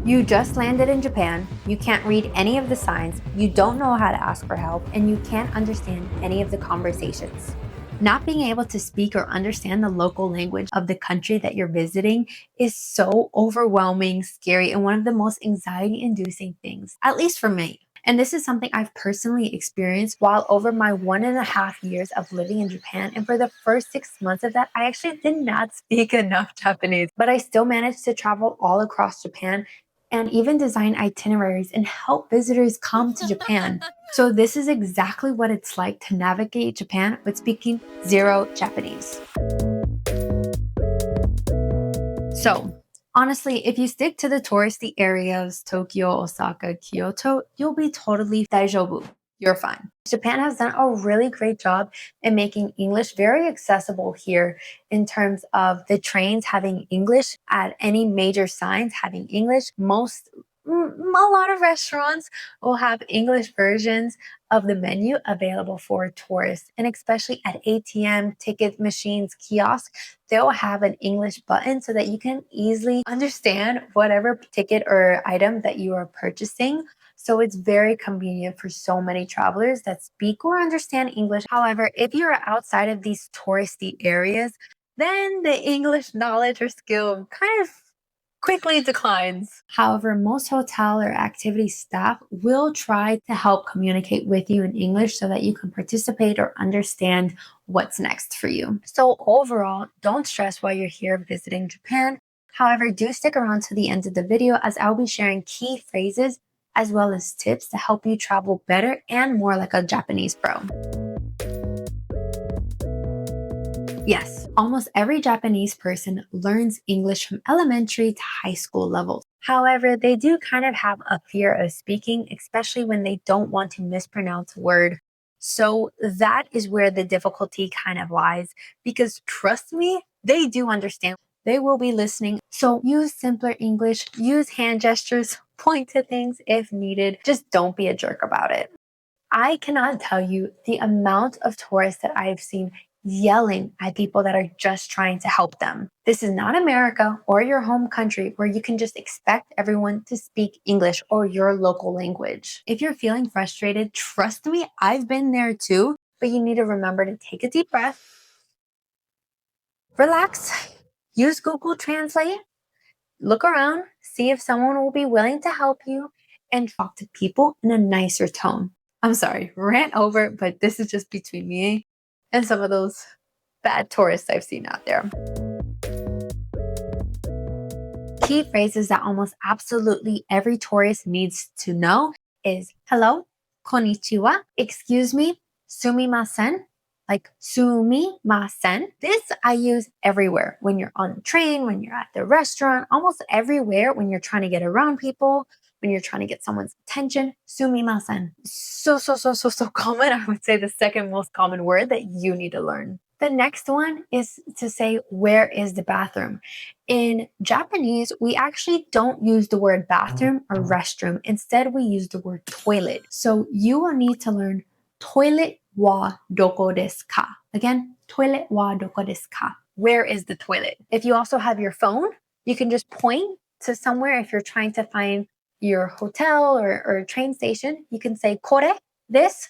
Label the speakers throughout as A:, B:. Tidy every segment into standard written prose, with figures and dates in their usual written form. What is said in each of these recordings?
A: You just landed in Japan, you can't read any of the signs, you don't know how to ask for help, and you can't understand any of the conversations. Not being able to speak or understand the local language of the country that you're visiting is so overwhelming, scary, and one of the most anxiety inducing things, at least for me. And this is something I've personally experienced while over my 1.5 years of living in Japan. And for the first 6 months of that, I actually did not speak enough Japanese, but I still managed to travel all across Japan and even design itineraries and help visitors come to Japan. So this is exactly what it's like to navigate Japan with speaking zero Japanese. So honestly, if you stick to the touristy areas, Tokyo, Osaka, Kyoto, you'll be totally daijoubu. You're fine. Japan has done a really great job in making English very accessible here in terms of the trains having English, at any major signs having English. A lot of restaurants will have English versions of the menu available for tourists, and especially at ATM, ticket machines, kiosks, they'll have an English button so that you can easily understand whatever ticket or item that you are purchasing. So it's very convenient for so many travelers that speak or understand English. However, if you're outside of these touristy areas, then the English knowledge or skill kind of quickly declines. However, most hotel or activity staff will try to help communicate with you in English so that you can participate or understand what's next for you. So overall, don't stress while you're here visiting Japan. However, do stick around to the end of the video as I'll be sharing key phrases as well as tips to help you travel better and more like a Japanese pro. Yes, almost every Japanese person learns English from elementary to high school levels. However, they do kind of have a fear of speaking, especially when they don't want to mispronounce a word. So that is where the difficulty kind of lies, because trust me, they do understand. They will be listening. So use simpler English, use hand gestures, point to things if needed. Just don't be a jerk about it. I cannot tell you the amount of tourists that I have seen yelling at people that are just trying to help them. This is not America or your home country where you can just expect everyone to speak English or your local language. If you're feeling frustrated, trust me, I've been there too, but you need to remember to take a deep breath, relax, use Google Translate, look around, see if someone will be willing to help you, and talk to people in a nicer tone. I'm sorry, rant over, but this is just between me and some of those bad tourists I've seen out there. Key phrases that almost absolutely every tourist needs to know is hello, konnichiwa, excuse me, sumimasen, like sumimasen. This I use everywhere. When you're on the train, when you're at the restaurant, almost everywhere when you're trying to get around people, when you're trying to get someone's attention, sumimasen. So common. I would say the second most common word that you need to learn. The next one is to say, where is the bathroom? In Japanese, we actually don't use the word bathroom or restroom. Instead, we use the word toilet. So you will need to learn toilet wa doko desu ka? Again, toilet wa doko desu ka? Where is the toilet? If you also have your phone, you can just point to somewhere. If you're trying to find your hotel or train station, you can say kore desu,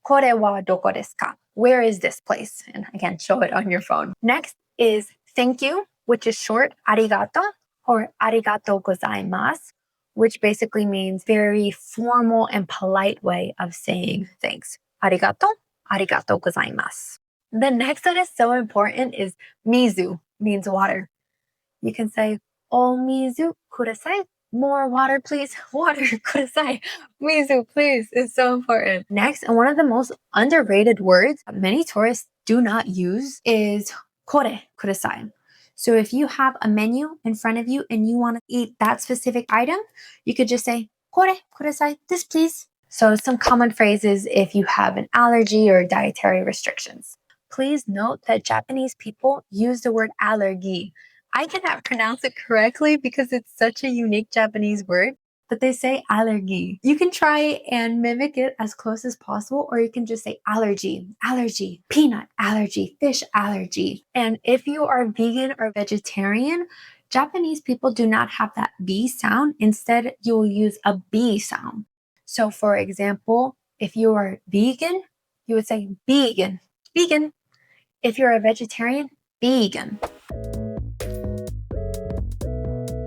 A: kore wa doko desu ka? Where is this place? And again, show it on your phone. Next is thank you, which is short, arigato, or arigato gozaimasu, which basically means very formal and polite way of saying thanks. Arigato, arigato gozaimasu. The next that is so important is mizu, means water. You can say, o mizu kudasai, more water, please. Water, kudasai. Mizu, please. It's so important. Next, and one of the most underrated words many tourists do not use is kore, kudasai. So if you have a menu in front of you and you want to eat that specific item, you could just say, kore, kudasai, this please. So some common phrases if you have an allergy or dietary restrictions. Please note that Japanese people use the word allergy. I cannot pronounce it correctly because it's such a unique Japanese word, but they say allergy. You can try and mimic it as close as possible, or you can just say allergy, allergy, peanut allergy, fish allergy. And if you are vegan or vegetarian, Japanese people do not have that B sound. Instead, you will use a B sound. So, for example, if you are vegan, you would say vegan, vegan. If you're a vegetarian, vegan.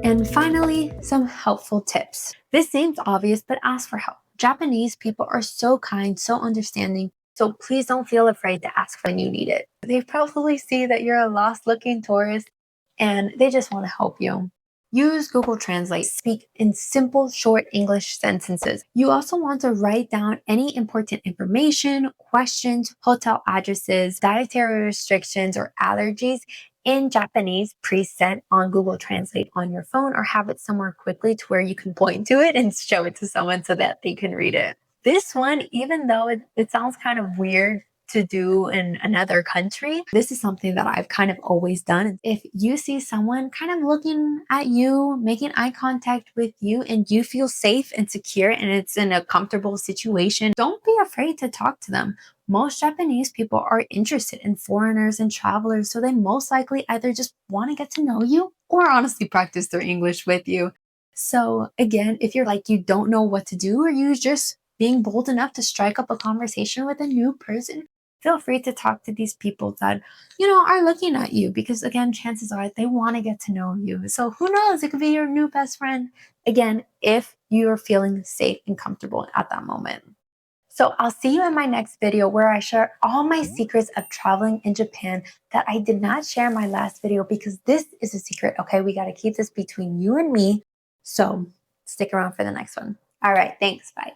A: And finally, some helpful tips. This seems obvious, but ask for help. Japanese people are so kind, so understanding, so please don't feel afraid to ask when you need it. They probably see that you're a lost looking tourist and they just want to help you. Use Google Translate. Speak in simple, short English sentences. You also want to write down any important information, questions, hotel addresses, dietary restrictions, or allergies in Japanese preset on Google Translate on your phone, or have it somewhere quickly to where you can point to it and show it to someone so that they can read it. This one, even though it sounds kind of weird to do in another country, this is something that I've kind of always done. If you see someone kind of looking at you, making eye contact with you, and you feel safe and secure and it's in a comfortable situation, don't be afraid to talk to them. Most Japanese people are interested in foreigners and travelers, so they most likely either just want to get to know you or honestly practice their English with you. So again, if you're like you don't know what to do, or you just being bold enough to strike up a conversation with a new person, feel free to talk to these people that, are looking at you, because again, chances are they want to get to know you. So who knows, it could be your new best friend. Again, if you're feeling safe and comfortable at that moment. So I'll see you in my next video where I share all my secrets of traveling in Japan that I did not share in my last video, because this is a secret, okay? We got to keep this between you and me. So stick around for the next one. All right, thanks. Bye.